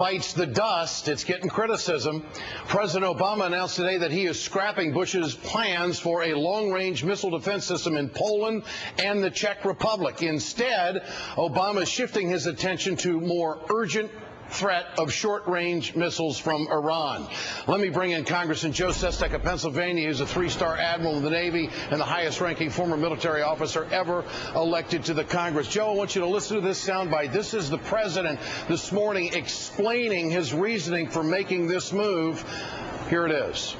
bites the dust. It's getting criticism. President Obama announced today that he is scrapping Bush's plans for a long-range missile defense system in Poland and the Czech Republic. Instead, Obama is shifting his attention to more urgent threat of short-range missiles from Iran. Let me bring in Congressman Joe Sestak of Pennsylvania, who's a three-star admiral in the Navy and the highest-ranking former military officer ever elected to the Congress. Joe, I want you to listen to this soundbite. This is the president this morning explaining his reasoning for making this move. Here it is.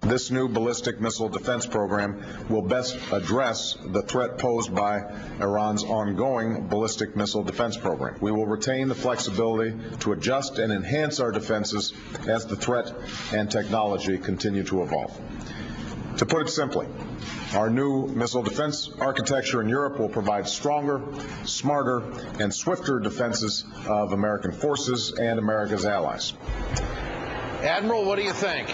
This new ballistic missile defense program will best address the threat posed by Iran's ongoing ballistic missile defense program. We will retain the flexibility to adjust and enhance our defenses as the threat and technology continue to evolve. To put it simply, our new missile defense architecture in Europe will provide stronger, smarter, and swifter defenses of American forces and America's allies. Admiral, what do you think?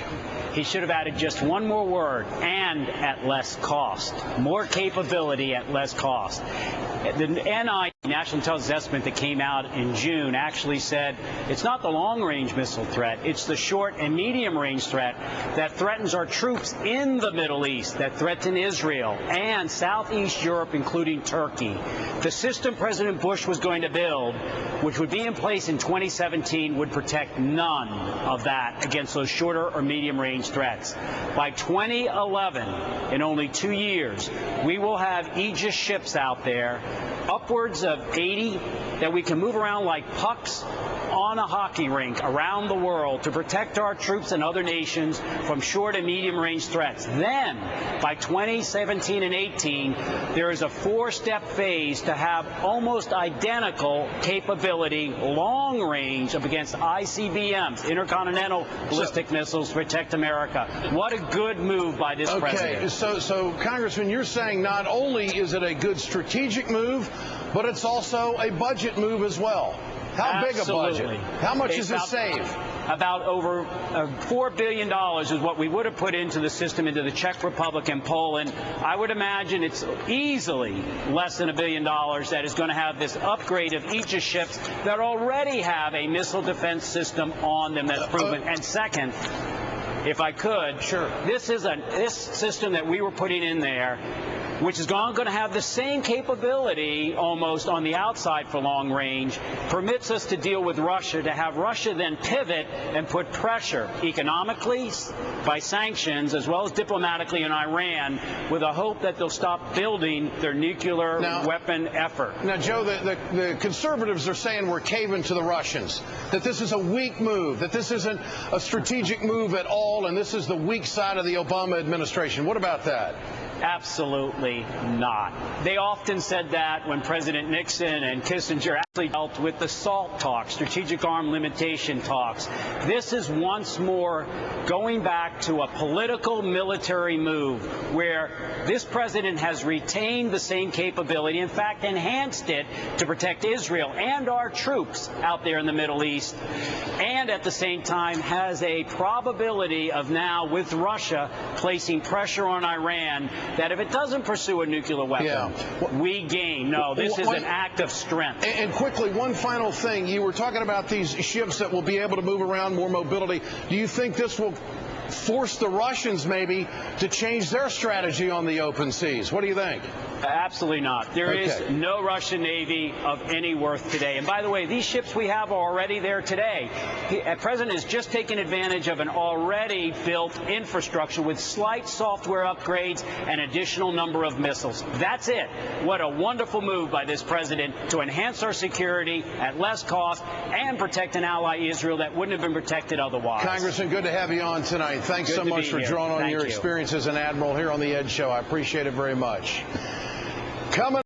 He should have added just one more word, and at less cost. More capability at less cost. The NI, National Intelligence Estimate that came out in June, actually said it's not the long-range missile threat, it's the short and medium-range threat that threatens our troops in the Middle East, that threaten Israel and Southeast Europe, including Turkey. The system President Bush was going to build, which would be in place in 2017, would protect none of that against those shorter or medium-range threats. By 2011, in only 2 years, we will have Aegis ships out there, upwards of 80, that we can move around like pucks on a hockey rink around the world to protect our troops and other nations from short and medium-range threats. Then, by 2017 and 18, there is a four-step phase to have almost identical capability, long range, up against ICBMs, intercontinental ballistic missiles, to protect America. What a good move by this president. Okay, so Congressman, you're saying not only is it a good strategic move, but it's also a budget move as well. How big a budget? How much does it save? About over $4 billion is what we would have put into the system, into the Czech Republic and Poland. I would imagine it's easily less than $1 billion that is going to have this upgrade of Aegis ships that already have a missile defense system on them that's proven. And second, if I could, sure, this system that we were putting in there, which is going to have the same capability almost on the outside for long range, permits us to deal with Russia, to have Russia then pivot and put pressure economically by sanctions as well as diplomatically in Iran, with a hope that they'll stop building their nuclear weapon effort. Now, Joe, the conservatives are saying we're caving to the Russians, that this is a weak move, that this isn't a strategic move at all, and this is the weak side of the Obama administration. What about that? Absolutely not. They often said that when President Nixon and Kissinger actually dealt with the SALT talks, strategic arm limitation talks. This is once more going back to a political military move where this president has retained the same capability, in fact enhanced it to protect Israel and our troops out there in the Middle East, and at the same time has a probability of now, with Russia, placing pressure on Iran that if it doesn't pursue a nuclear weapon, we gain. No, this is an act of strength. And quickly, one final thing. You were talking about these ships that will be able to move around, more mobility. Do you think this will force the Russians maybe to change their strategy on the open seas? What do you think? Absolutely not. There is no Russian Navy of any worth today. And by the way, these ships we have are already there today. The president has just taken advantage of an already built infrastructure with slight software upgrades and additional number of missiles. That's it. What a wonderful move by this president to enhance our security at less cost and protect an ally, Israel, that wouldn't have been protected otherwise. Congressman, good to have you on tonight. Thanks so much for drawing on your experience as an admiral here on the Ed Show. I appreciate it very much. Coming